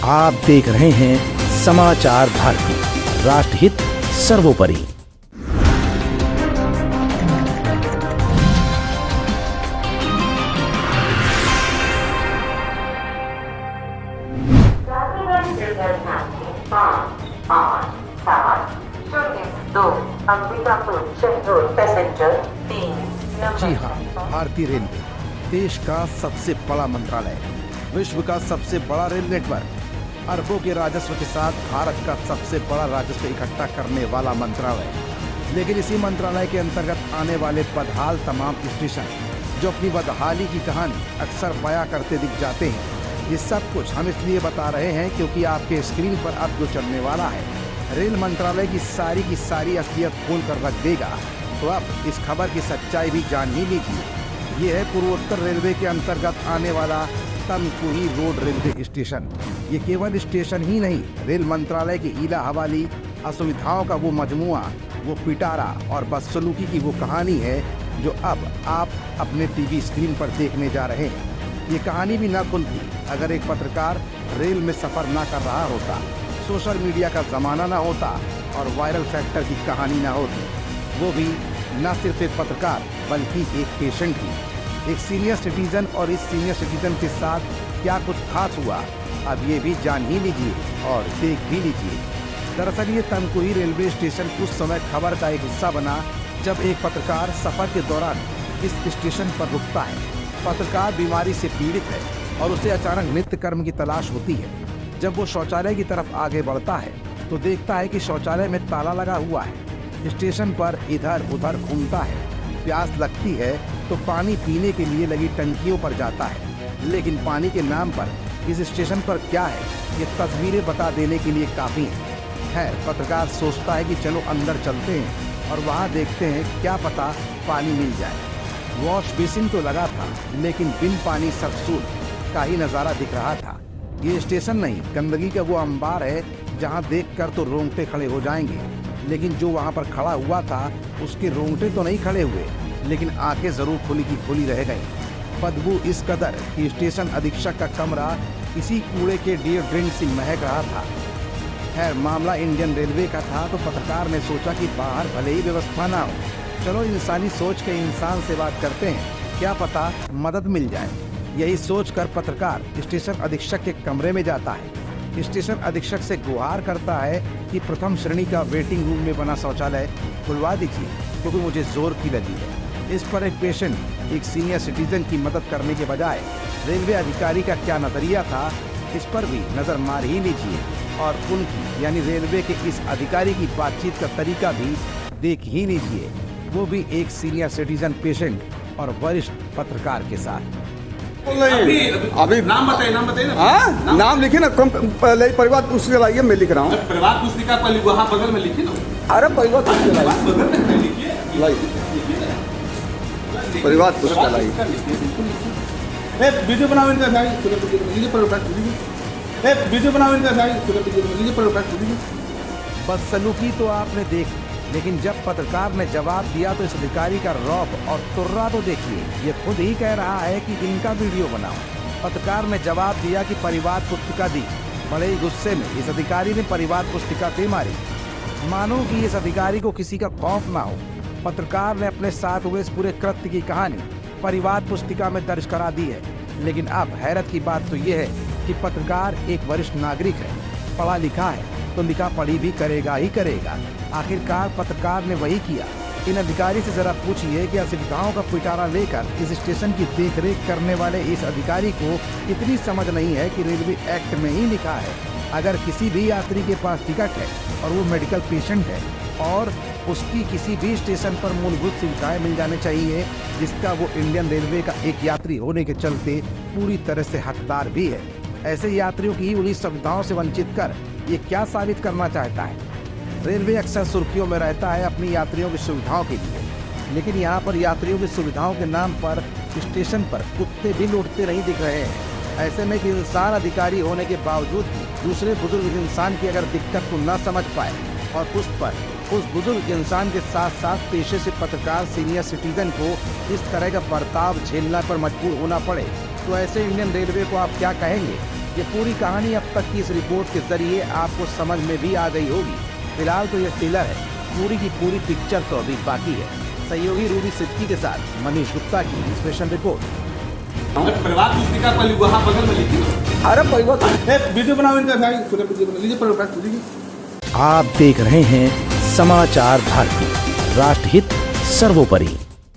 आप देख रहे हैं समाचार भारती, राष्ट्रहित सर्वोपरि। जी हाँ, भारतीय रेलवे देश का सबसे बड़ा मंत्रालय, विश्व का सबसे बड़ा रेल नेटवर्क, अरबों के राजस्व के साथ भारत का सबसे बड़ा राजस्व इकट्ठा करने वाला मंत्रालय। लेकिन इसी मंत्रालय के अंतर्गत आने वाले बदहाल तमाम स्टेशन जो अपनी बदहाली की कहानी अक्सर बयां करते दिख जाते हैं। ये सब कुछ हम इसलिए बता रहे हैं क्योंकि आपके स्क्रीन पर अब जो चलने वाला है, रेल मंत्रालय की सारी असलियत खोल कर रख देगा। तो अब इस खबर की सच्चाई भी जान ही लीजिए। ये है पूर्वोत्तर रेलवे के अंतर्गत आने वाला तनकुही रोड रेलवे स्टेशन। ये केवल स्टेशन ही नहीं, रेल मंत्रालय की ईला हवाली असुविधाओं का वो मजमुआ, वो पिटारा और बदसलूकी की वो कहानी है जो अब आप अपने टीवी स्क्रीन पर देखने जा रहे हैं। ये कहानी भी न खुलती अगर एक पत्रकार रेल में सफर न कर रहा होता, सोशल मीडिया का जमाना न होता और वायरल फैक्टर की कहानी न होती। वो भी न सिर्फ एक पत्रकार बल्कि एक पेशेंट भी, एक सीनियर सिटीजन। और इस सीनियर सिटीजन के साथ क्या कुछ खास हुआ, अब ये भी जान ही लीजिए और देख भी लीजिए। दरअसल ये तनकुही रेलवे स्टेशन उस समय खबर का एक हिस्सा बना जब एक पत्रकार सफर के दौरान इस स्टेशन पर रुकता है। पत्रकार बीमारी से पीड़ित है और उसे अचानक नित्य कर्म की तलाश होती है। जब वो शौचालय की तरफ आगे बढ़ता है तो देखता है कि शौचालय में ताला लगा हुआ है। स्टेशन पर इधर उधर घूमता है, प्यास लगती है तो पानी पीने के लिए लगी टंकियों पर जाता है। लेकिन पानी के नाम पर इस स्टेशन पर क्या है, ये तस्वीरें बता देने के लिए काफ़ी है। पत्रकार सोचता है कि चलो अंदर चलते हैं और वहाँ देखते हैं, क्या पता पानी मिल जाए। वॉश बेसिन तो लगा था लेकिन बिन पानी सरसूल का ही नज़ारा दिख रहा था। ये स्टेशन नहीं, गंदगी का वो अंबार है जहाँ देखकर तो रोंगटे खड़े हो जाएंगे। लेकिन जो वहाँ पर खड़ा हुआ था उसके रोंगटे तो नहीं खड़े हुए, लेकिन आंखें जरूर खुली की खुली रह गई। बदबू इस कदर कि स्टेशन अधीक्षक का कमरा किसी कूड़े के डिओड्रेंट से महक रहा था। खैर, मामला इंडियन रेलवे का था तो पत्रकार ने सोचा कि बाहर भले ही व्यवस्था ना हो, चलो इंसानी सोच के इंसान से बात करते हैं, क्या पता मदद मिल जाए। यही सोचकर पत्रकार स्टेशन अधीक्षक के कमरे में जाता है। स्टेशन अधीक्षक से गुहार करता है कि प्रथम श्रेणी का वेटिंग रूम में बना शौचालय खुलवा दीजिए क्योंकि मुझे जोर की लगी है। इस पर एक पेशेंट, एक सीनियर सिटीजन की मदद करने के बजाय रेलवे अधिकारी का क्या नजरिया था, इस पर भी नजर मार ही लीजिए और उनकी यानी रेलवे के इस अधिकारी की बातचीत का तरीका भी देख ही लीजिए, वो भी एक सीनियर सिटीजन पेशेंट और वरिष्ठ पत्रकार के साथ। अभी नाम बताइए ना। हाँ, नाम लिखे ना, कम पहले परिवार पुस्तक लाइए, मैं लिख रहा हूँ। परिवार पुस्तिका पर वहाँ बगल में लिखिए ना। अरे परिवार पुस्तक परिवार पुस्तक लाइए। वीडियो बनाओ इनका भाई, वीडियो बनाओ इनका भाई, बदसलूकी तो आपने देख, लेकिन जब पत्रकार ने जवाब दिया तो इस अधिकारी का रौब और तुर्रा तो देखिए। ये खुद ही कह रहा है कि इनका वीडियो बनाओ। पत्रकार ने जवाब दिया कि परिवार पुस्तिका दी। बड़े ही गुस्से में इस अधिकारी ने परिवार पुस्तिका दे मारी, मानो कि इस अधिकारी को किसी का खौफ ना हो। पत्रकार ने अपने साथ हुए इस पूरे कृत्य की कहानी परिवार पुस्तिका में दर्ज करा दी है। लेकिन अब हैरत की बात तो ये है कि पत्रकार एक वरिष्ठ नागरिक है, पढ़ा लिखा है तो लिखा पढ़ी भी करेगा ही करेगा। आखिरकार पत्रकार ने वही किया। इन अधिकारी से जरा पूछिए कि असुविधाओं का पिटारा लेकर इस स्टेशन की देखरेख करने वाले इस अधिकारी को इतनी समझ नहीं है कि रेलवे एक्ट में ही लिखा है, अगर किसी भी यात्री के पास टिकट है और वो मेडिकल पेशेंट है और उसकी किसी भी स्टेशन पर मूलभूत सुविधाएं मिल जाने चाहिए, जिसका वो इंडियन रेलवे का एक यात्री होने के चलते पूरी तरह से हकदार भी है। ऐसे यात्रियों की उन्हीं सुविधाओं से वंचित कर ये क्या साबित करना चाहता है? रेलवे अक्सर सुर्खियों में रहता है अपनी यात्रियों की सुविधाओं के लिए, लेकिन यहाँ पर यात्रियों की सुविधाओं के नाम पर स्टेशन पर कुत्ते भी लौटते नहीं दिख रहे हैं। ऐसे में कि इंसान अधिकारी होने के बावजूद भी दूसरे बुजुर्ग इंसान की अगर दिक्कत को न समझ पाए और उस पर उस बुजुर्ग इंसान के साथ साथ पेशे से पत्रकार सीनियर सिटीजन को इस तरह का बर्ताव झेलना पर मजबूर होना पड़े, तो ऐसे इंडियन रेलवे को आप क्या कहेंगे? ये पूरी कहानी अब तक की इस रिपोर्ट के जरिए आपको समझ में भी आ गई होगी। फिलहाल तो ये टीलर है, पूरी की पूरी पिक्चर तो अभी बाकी है। सहयोगी रूबी सिद्दीकी के साथ मनीष गुप्ता की स्पेशल रिपोर्ट। परिवार पुस्तिका पर वहाँ बगल में लिखी ना। अरे परिवार वीडियो बनाओ इनका भाई, पूरा वीडियो बना लीजिए, परिवार लीजिए। आप देख रहे हैं समाचार भारती, राष्ट्रहित सर्वोपरि।